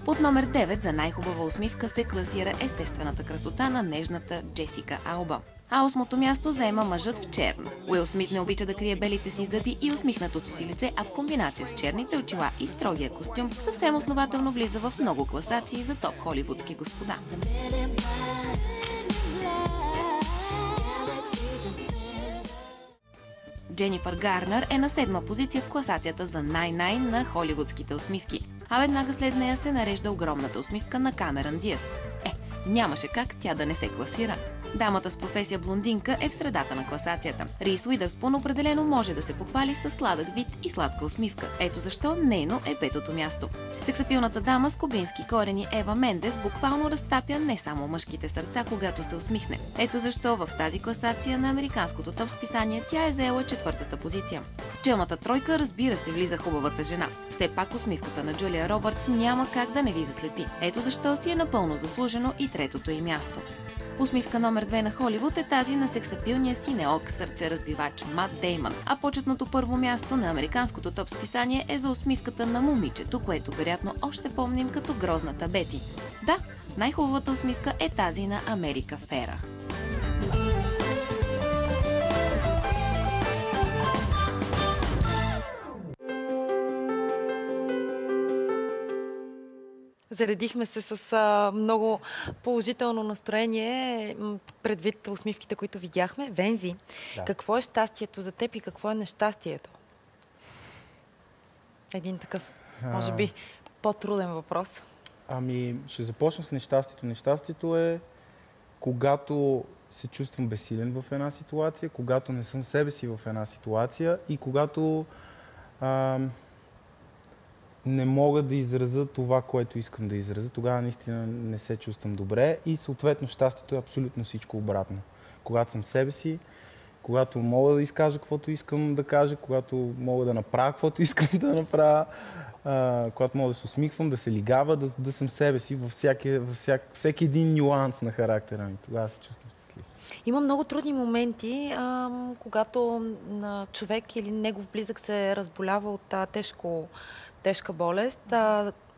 Под номер 9 за най-хубава усмивка се класира естествената красота на нежната Джесика Алба. А 8-то място заема мъжът в черно. Уил Смит не обича да крие белите си зъби и усмихнатото си лице, а в комбинация с черните очила и строгия костюм съвсем основателно влиза в много класации за топ холивудски господа. Дженифър Гарнер е на 7-ма позиция в класацията за най-най на холивудските усмивки. А веднага след нея се нарежда огромната усмивка на Камерън Диаз. Нямаше как тя да не се класира. Дамата с професия блондинка е в средата на класацията. Риз Уидърспун определено може да се похвали с сладък вид и сладка усмивка. Ето защо нейно е петото място. Сексапилната дама с кубински корени Ева Мендес буквално разтапя не само мъжките сърца, когато се усмихне. Ето защо в тази класация на американското топ списание тя е заела 4-та позиция. В челната тройка, разбира се, влиза хубавата жена. Все пак усмивката на Джулия Робъртс няма как да не ви заслепи. Ето защо си е напълно заслужено и 3-то й място. Усмивка номер 2 на Холивуд е тази на сексапилния синеок сърцеразбивач Мат Деймън, а почетното първо място на американското топ списание е за усмивката на момичето, което вероятно още помним като грозната Бети. Да, най-хубавата усмивка е тази на Америка Фера. Заредихме се с много положително настроение предвид усмивките, които видяхме. Вензи, какво е щастието за теб и какво е нещастието? Един такъв, може би, по-труден въпрос. Ще започна с нещастието. Нещастието е когато се чувствам безсилен в една ситуация, когато не съм себе си в една ситуация и когато не мога да изразя това, което искам да изразя. Тогава наистина не се чувствам добре и съответно щастието е абсолютно всичко обратно. Когато съм себе си, когато мога да изкажа каквото искам да кажа, когато мога да направя каквото искам да направя, когато мога да се усмихвам, да се лигава, да съм себе си във всеки един нюанс на характера ми. Тогава се чувствам щастлив. Има много трудни моменти, когато човек или негов близък се разболява от тежка болест.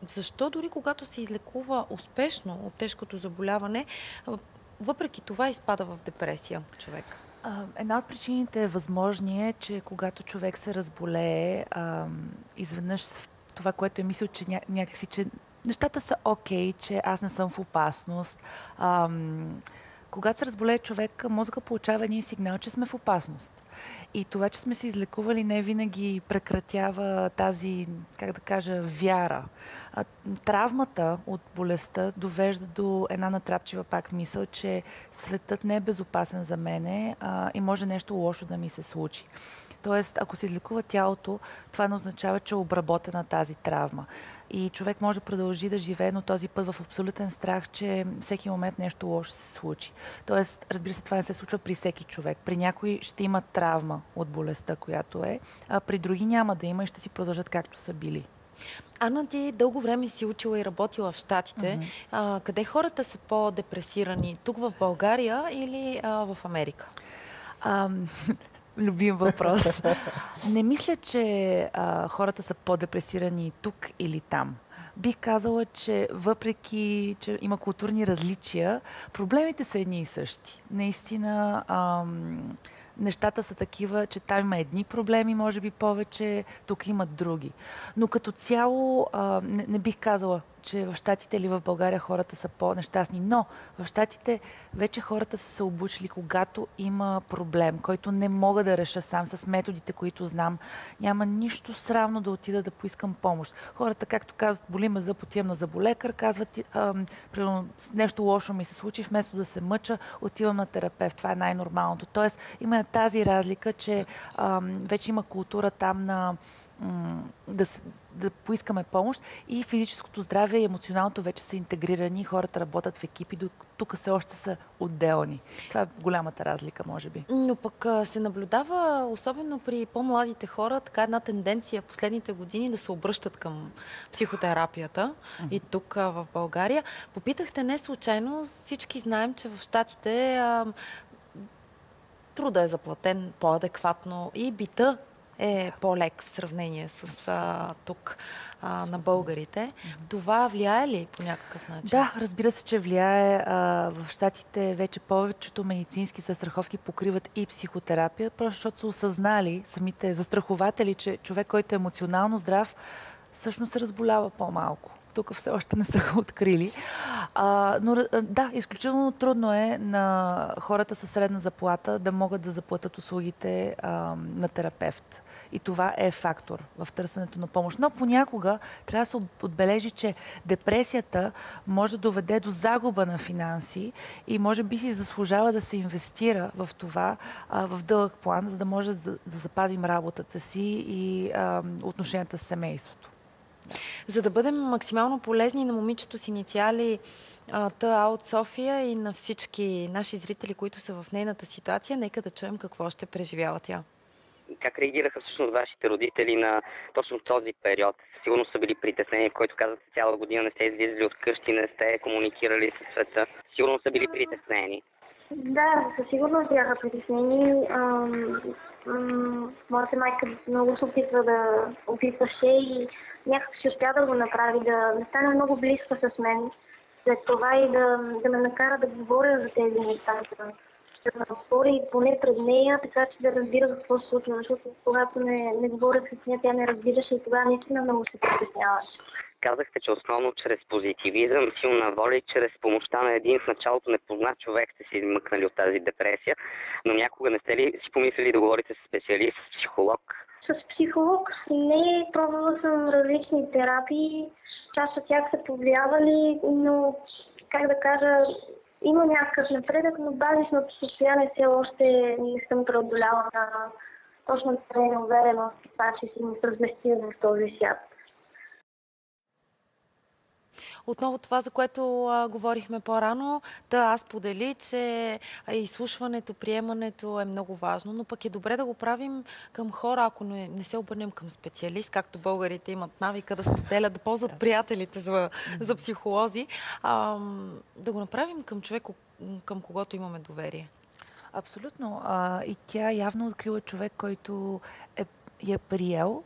Защо дори когато се излекува успешно от тежкото заболяване, въпреки това изпада в депресия човек? Една от причините възможни е, че когато човек се разболее, изведнъж това, което е мислил, че някакси, че нещата са окей, че аз не съм в опасност. Когато се разболее човек, мозъка получава един сигнал, че сме в опасност. И това, че сме се излекували, не винаги прекратява тази, как да кажа, вяра. Травмата от болестта довежда до една натрапчива пак мисъл, че светът не е безопасен за мене и може нещо лошо да ми се случи. Тоест, ако се излекува тялото, това не означава, че е обработена тази травма. И човек може да продължи да живее, но този път в абсолютен страх, че всеки момент нещо лошо се случи. Тоест, разбира се, това не се случва при всеки човек. При някой ще има травма от болестта, която е, а при други няма да има и ще си продължат както са били. Ана, ти дълго време си учила и работила в Щатите. Къде хората са по-депресирани? Тук в България или в Америка? Любим въпрос. Не мисля, че хората са по-депресирани тук или там. Бих казала, че въпреки, че има културни различия, проблемите са едни и същи. Наистина, нещата са такива, че там има едни проблеми, може би повече, тук имат други. Но като цяло не бих казала, че в Щатите или в България хората са по-нещастни. Но в Щатите вече хората са се обучили, когато има проблем, който не мога да реша сам с методите, които знам. Няма нищо срамно да отида да поискам помощ. Хората, както казват, боли ме зъб, отивам на зъболекар, казват, примерно нещо лошо ми се случи, вместо да се мъча, отивам на терапевт. Това е най-нормалното. Тоест има тази разлика, че вече има култура там на да поискаме помощ и физическото здраве и емоционалното вече са интегрирани, хората работят в екипи, тук все още са отделни. Това е голямата разлика, може би. Но пък се наблюдава, особено при по-младите хора, така една тенденция в последните години да се обръщат към психотерапията и тук в България. Попитахте не случайно, всички знаем, че в Щатите труда е заплатен по-адекватно и бита е по-лек в сравнение с тук на българите. Това влияе ли по някакъв начин? Да, разбира се, че влияе. В Щатите вече повечето медицински застраховки покриват и психотерапия, просто защото са осъзнали самите застрахователи, че човек, който е емоционално здрав, всъщност се разболява по-малко. тук все още не са го открили. Но да, изключително трудно е на хората със средна заплата да могат да заплатят услугите на терапевт. И това е фактор в търсенето на помощ. Но понякога трябва да се отбележи, че депресията може да доведе до загуба на финанси и може би си заслужава да се инвестира в това в дълъг план, за да може да запазим работата си и отношенията с семейството. За да бъдем максимално полезни на момичето с инициали ТА от София и на всички наши зрители, които са в нейната ситуация, нека да чуем какво ще преживява тя. Как реагираха всъщност вашите родители на точно този период? Сигурно са били притеснени, в който казвате цяла година не сте излизали от къщи, не сте комуникирали с света. Сигурно са били притеснени. Да, със сигурност бяха притеснени. Моята майка много се опитва да опитваше и някак си успя да го направи, да стане много близка с мен. След това и да ме накара да говоря за тези неща. Да спори поне пред нея, така че да разбира какво се случва, защото когато не говорех с нея, тя не разбираше и тогава наистина много се притесняваше. Казахте, че основно чрез позитивизъм, силна воля и чрез помощта на един в началото непознат човек сте си измъкнали от тази депресия, но някога не сте ли си помислили да говорите с специалист, с психолог? С психолог не, пробвала съм различни терапии, част от тях са повлиявали, но как да кажа, има някакъв напредък, но базисното състояние все още не съм преодоляла точно това е уверена в това, че си не се разместя в този свят. Отново това, за което говорихме по-рано, аз подели, че изслушването, приемането е много важно, но пък е добре да го правим към хора, ако не се обърнем към специалист, както българите имат навика да споделят, да ползват приятелите за психолози, да го направим към човек, към когото имаме доверие. Абсолютно. И тя явно открила човек, който е приел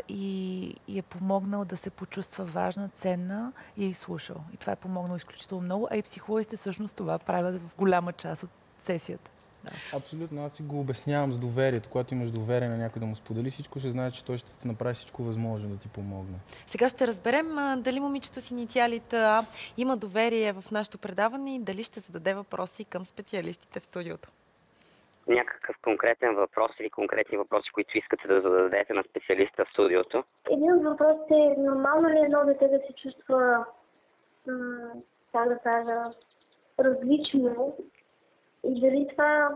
и е помогнал да се почувства важна, ценна и е изслушал. И това е помогнало изключително много, а и психологите всъщност това правят в голяма част от сесията. Да. Абсолютно, аз си го обяснявам с доверието. Когато имаш доверие на някой да му сподели всичко, ще знае, че той ще направи всичко възможно да ти помогне. Сега ще разберем дали момичето с инициалите има доверие в нашето предаване и дали ще зададе въпроси към специалистите в студиото. Някакъв конкретен въпрос или конкретни въпроси, които искате да зададете на специалиста в студиото? Един от въпросите е, нормално ли едно дете да се чувства, как да кажа, различно и дали това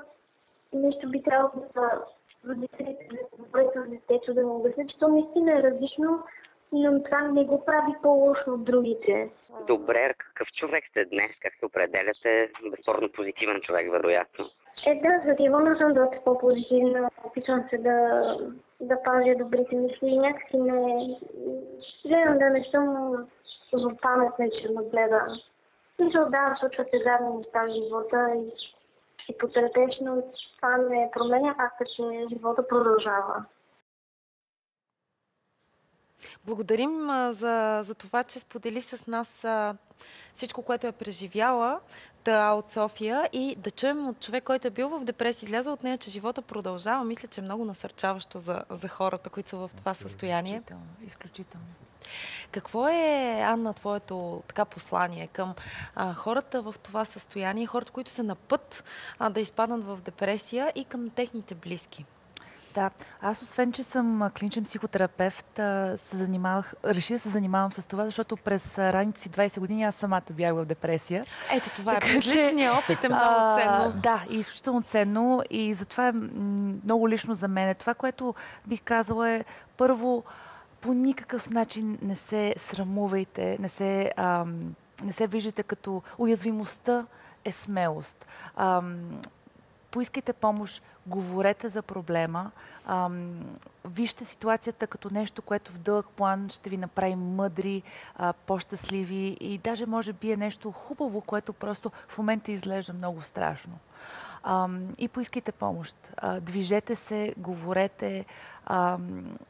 нещо би трябвало да родителите да говорят с детето, да му обяснят, че то наистина е различно, но това не го прави по-лошо от другите. Добре, какъв човек сте днес? Как се определяте? Безспорно позитивен човек, вероятно. Да, за Ивана съм доста по-позитивна. Опитвам се да пазя добрите мисли и някакси не гледам да не съм злопаметна, че ме гледа. Мисля, да, случват се задни неща в живота и си потърпеш, но това не променя факта, че живота продължава. Благодарим за това, че сподели с нас всичко, което е преживяла от София и да чуем от човек, който е бил в депресия, излязъл от нея, че живота продължава. Мисля, че е много насърчаващо за хората, които са в това състояние. Изключително. Какво е, Анна, твоето послание към хората в това състояние, хората, които са на път да изпаднат в депресия и към техните близки? Да, аз освен, че съм клиничен психотерапевт, реших да се занимавам с това, защото през ранните си 20 години аз самата бях в депресия. Ето това е личният опит, е много ценно. Да, и изключително ценно и затова е много лично за мен. Това, което бих казала е, първо, по никакъв начин не се срамувайте, не се виждате като уязвимостта е смелост. Поискайте помощ, говорете за проблема, вижте ситуацията като нещо, което в дълъг план ще ви направи мъдри, по-щастливи и даже може би е нещо хубаво, което просто в момента изглежда много страшно. И поискайте помощ. Движете се, говорете,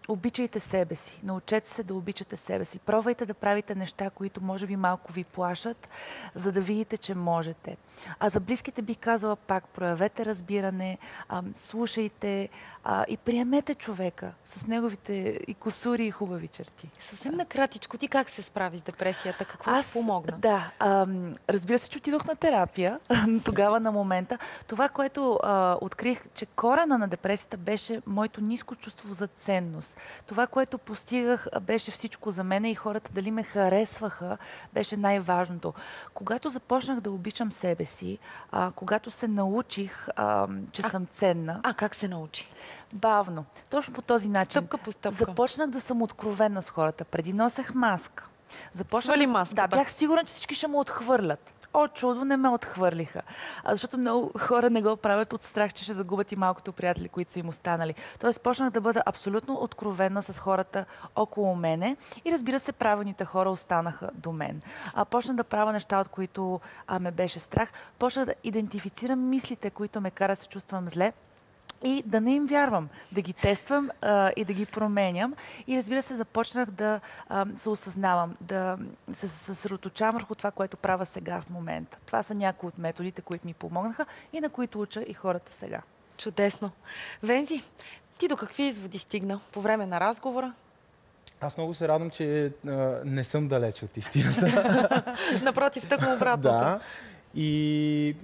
Обичайте себе си, научете се да обичате себе си. Пробвайте да правите неща, които може би малко ви плашат, за да видите, че можете. А за близките бих казала пак, проявете разбиране, слушайте и приемете човека с неговите и кусури и хубави черти. Съвсем накратичко, ти как се справи с депресията? Какво ти помогна? Да, разбира се, че отидох на терапия тогава на момента. Това, което открих, че корена на депресията беше моето ниско чувство за ценност. Това, което постигах, беше всичко за мен и хората дали ме харесваха, беше най-важното. Когато започнах да обичам себе си, когато се научих, че съм ценна. Как се научи? Бавно. Точно по този начин. Стъпка по стъпка. Започнах да съм откровенна с хората. Преди носех маска. Свали маската. Да, бях сигурна, че всички ще ме отхвърлят. О, чудо, не ме отхвърлиха. Защото много хора не го правят от страх, че ще загубят и малкото приятели, които са им останали. Тоест, почнах да бъда абсолютно откровенна с хората около мене и разбира се, правилните хора останаха до мен. Почнах да правя неща, от които ме беше страх. Почнах да идентифицирам мислите, които ме карат да се чувствам зле. И да не им вярвам, да ги тествам и да ги променям. И разбира се, започнах да се осъзнавам, да се съсредоточавам върху това, което правя сега в момента. Това са някои от методите, които ми помогнаха и на които уча и хората сега. Чудесно. Вензи, ти до какви изводи стигна по време на разговора? Аз много се радвам, че не съм далеч от истината. Напротив, тъкмо обратното. Да. И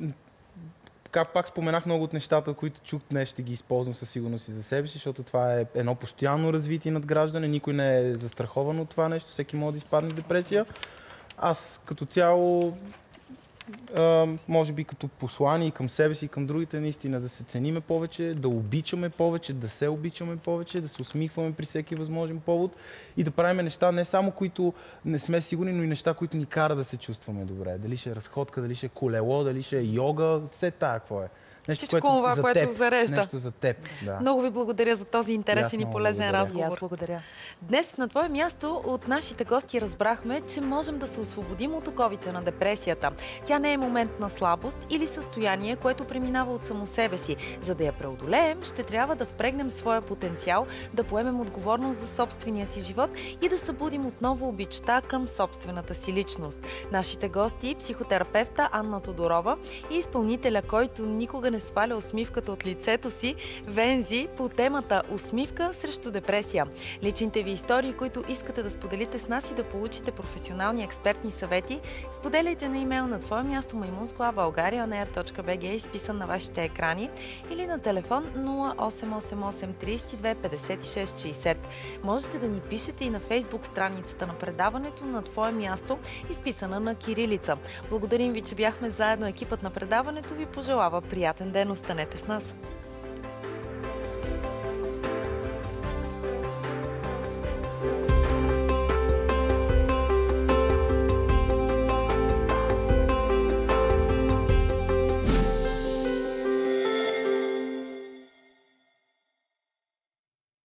пак споменах много от нещата, които чух днес, ще ги използвам със сигурност и за себе си, защото това е едно постоянно развитие и надграждане. Никой не е застрахован от това нещо, всеки може да изпадне в депресия. Аз като цяло, може би като послание към себе си и към другите, наистина да се цениме повече, да обичаме повече, да се обичаме повече, да се усмихваме при всеки възможен повод и да правим неща не само които не сме сигурни, но и неща, които ни кара да се чувстваме добре. Дали ще е разходка, дали ще е колело, дали ще е йога, все тая какво е. Нещо, всичко това, което теб, зарежда. Нещо за теб. Да. Много ви благодаря за този интересен и полезен благодаря. разговор. И аз благодаря. Днес на твое място от нашите гости разбрахме, че можем да се освободим от оковите на депресията. Тя не е момент на слабост или състояние, което преминава от само себе си. За да я преодолеем, ще трябва да впрегнем своя потенциал, да поемем отговорност за собствения си живот и да събудим отново обичта към собствената си личност. Нашите гости, психотерапевта Анна Тодорова и изпълнителя, който никога не сваля усмивката от лицето си, Вензи, по темата усмивка срещу депресия. Личните ви истории, които искате да споделите с нас и да получите професионални експертни съвети, споделяйте на имейл на твое място maimunsko@bulgaria.bg, изписан на вашите екрани, или на телефон 0888 32 56 60. Можете да ни пишете и на Фейсбук страницата на предаването на твое място, изписана на кирилица. Благодарим ви, че бяхме заедно. Екипът на предаването ви пожелава приятен ден. Останете с нас!